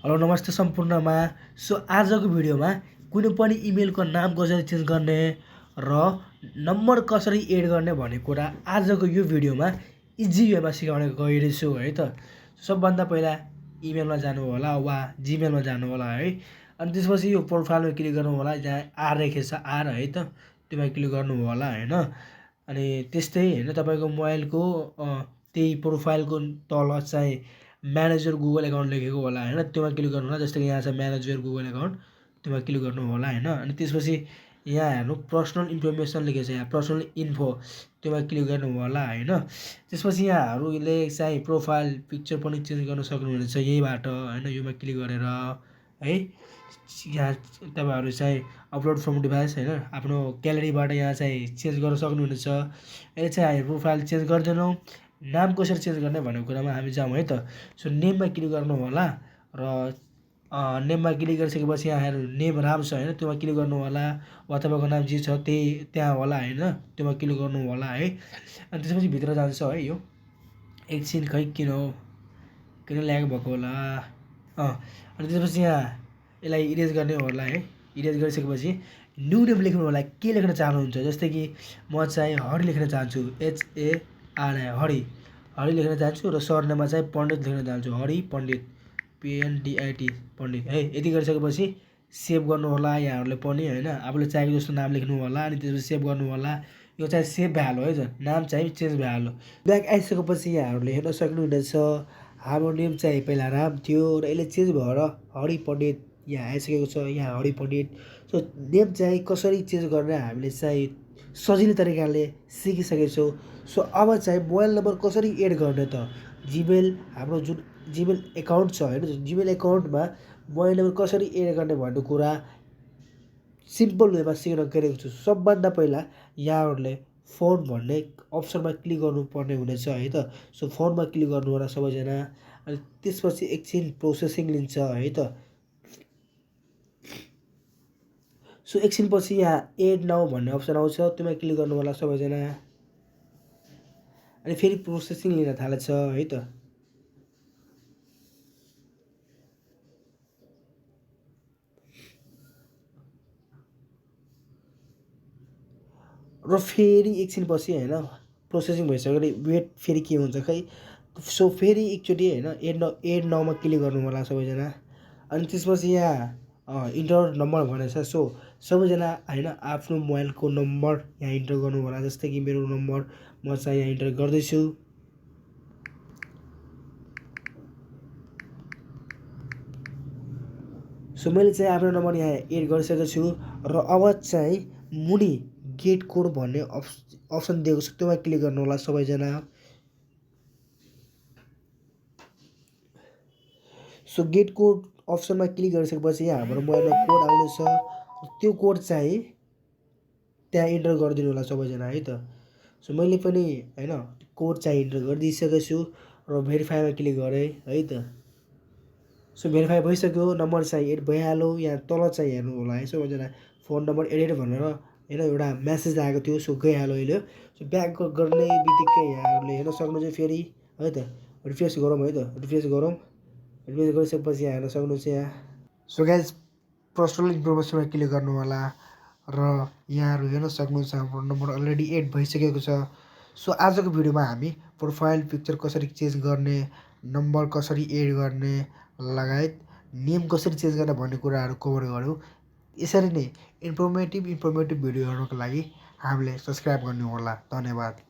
Hello नमस्ते सम्पूर्णमा। So आजको भिडियोमा कुनै पनि इमेलको नाम कसरी चेन्ज गर्ने र नम्बर कसरी एड गर्ने भन्ने कुरा आजको यो भिडियोमा इजी वेमा सिकाउने गइरहेछु है त। सबभन्दा पहिला इमेलमा जानु होला वा जीमेलमा जानु होला है। अनि त्यसपछि यो प्रोफाइलमा क्लिक गर्नु होला, जहाँ आर लेखेको छ आर है त, त्यसमा क्लिक गर्नु होला हैन। अनि त्यस्तै हैन, तपाईको मोबाइलको त्यही प्रोफाइलको तल चाहिँ म्यानेज योर गुगल एकाउन्ट लेखेको होला हैन, त्यसमा क्लिक गर्नु होला। जस्तै कि यहाँ छ म्यानेज योर गुगल एकाउन्ट, त्यसमा क्लिक गर्नु होला हैन। अनि त्यसपछि यहाँ हेर्नु पर्सनल इन्फर्मेसन लेखेको छ, यहाँ पर्सनल इन्फो, त्यसमा क्लिक गर्नु होला हैन। त्यसपछि यहाँहरूले चाहिँ प्रोफाइल पिक्चर पनि चेन्ज गर्न सक्नुहुनेछ यहीबाट हैन, योमा क्लिक गरेर है। यहाँ तपाईहरु चाहिँ अपलोड फ्रम डिभाइस हैन, आफ्नो ग्यालेरीबाट यहाँ चाहिँ चेन्ज गर्न सक्नुहुनेछ। यसले चाहिँ हामी प्रोफाइल चेन्ज गर्दैनौँ। नाम कसरी चेन्ज गर्ने भन्ने कुरामा हामी जाउँ है त। सो नेममा क्लिक गर्नु होला र नेममा क्लिक गरिसकेपछि यहाँ हेर्नु नेम राम छ हैन, त्यसमा क्लिक गर्नु होला। वा तपाईँको नाम जे छ त्यही त्यहाँ होला हैन, त्यसमा क्लिक गर्नु होला है। अनि त्यसपछि भित्र जान्छ है। यो एकछिन खै किन ल्याग भएको होला। अनि त्यसपछि यहाँ यसलाई इरेज गर्ने होला है। इरेज गरिसकेपछि न्यू नेम लेख्नु होला, के लेख्न चाहनुहुन्छ। जस्तै कि म चाहिँ हरि लेख्न चाहन्छु, हरि लेख्न चाहन्छु र सरनेममा चाहिँ पण्डित लेख्न चाहन्छु, हरि पण्डित, PNDIT पण्डित है। यति गरिसकेपछि सेभ गर्नु होला यहाँहरूले पनि हैन, आफूले चाहेको जस्तो नाम लेख्नु होला। अनि त्यसपछि सेभ गर्नु होला। यो चाहिँ सेभ भइहाल्यो है त, नाम चाहिँ चेन्ज भइहाल्यो। ब्याक आइसकेपछि यहाँहरूले हेर्न सक्नुहुनेछ हाम्रो नेम चाहिँ पहिला राम थियो र यसले चेन्ज भएर हरि पण्डित यहाँ आइसकेको छ, यहाँ हरि पण्डित। सो नेम चाहिँ कसरी चेन्ज गर्ने हामीले चाहिँ सजिलो तरिकाले सिकिसकेको छौँ। सो अब चाहिँ मोबाइल नम्बर कसरी एड गर्ने त, जिमेल हाम्रो जुन जिमेल एकाउन्ट छ हैन, जिमेल एकाउन्टमा मोबाइल नम्बर कसरी एड गर्ने भन्ने कुरा सिम्पल वेमा सिक्न गइरहेको छु। सबभन्दा पहिला यहाँहरूले फोन भन्ने अप्सनमा क्लिक गर्नुपर्ने हुनेछ है त। सो फोनमा क्लिक गर्नु होला सबैजना। अनि त्यसपछि एकछिन प्रोसेसिङ लिन्छ है त। सो एकछिन पछि यहाँ एड नाउ भन्ने अप्सन आउँछ, त्यसमा क्लिक गर्नु होला सबैजना। अनि फेरि प्रोसेसिङ लिन थालेछ है त। र फेरि एकछिन पछि हैन प्रोसेसिङ भइसक्यो, वेट फेरि के हुन्छ खै। सो फेरि एकचोटि हैन एड नाउमा क्लिक गर्नु होला सबैजना। अनि त्यसपछि यहाँ इन्टर नम्बर भनेको छ। सो सबैजना हैन आफ्नो मोबाइलको नम्बर यहाँ इन्टर गर्नु होला। जस्तै कि मेरो नम्बर म चाहिँ यहाँ इन्टर गर्दैछु। सो मैले चाहिँ आफ्नो नम्बर यहाँ एड गरिसकेको छु र अब चाहिँ मुनि गेट कोड भन्ने अप्सन दिएको छ, त्यसमा क्लिक गर्नु होला सबैजना। सो गेट कोड अप्सनमा क्लिक गरिसकेपछि यहाँ हाम्रो मोबाइलमा कोड आउनेछ, त्यो कोड चाहिँ त्यहाँ इन्टर गरिदिनु होला सबैजना है त। सो मैले पनि हैन कोड चाहिँ इन्टर गरिदिइसकेको छु र भेरिफाईमा क्लिक गरेँ है त। सो भेरिफाई भइसक्यो, नम्बर चाहिँ एड भइहाल्यो। यहाँ तल चाहिँ हेर्नु होला है सबैजना, फोन नम्बर एडेड भनेर हैन एउटा मेसेज आएको थियो। सो गइहाल्यो अहिले। सो ब्याक गर्ने बित्तिकै यहाँहरूले हेर्न सक्नुहुन्छ फेरि है त। रिफ्रेस गरौँ है त, रिफ्रेस गरौँ। रिफ्रेस गरिसकेपछि यहाँ हेर्न सक्नुहुन्छ यहाँ। सो गाइज पर्सनल इन्फर्मेसनमा क्लिक गर्नु होला र यहाँहरू हेर्न सक्नुहुन्छ हाम्रो नम्बर अलरेडी एड भइसकेको छ। सो आजको भिडियोमा हामी प्रोफाइल पिक्चर कसरी चेन्ज गर्ने, नम्बर कसरी एड गर्ने लगायत नेम कसरी चेन्ज गर्ने भन्ने कुराहरू कभर गऱ्यौँ। यसरी नै इन्फर्मेटिभ भिडियो हेर्नको लागि हामीले सब्सक्राइब गर्नु होला। धन्यवाद।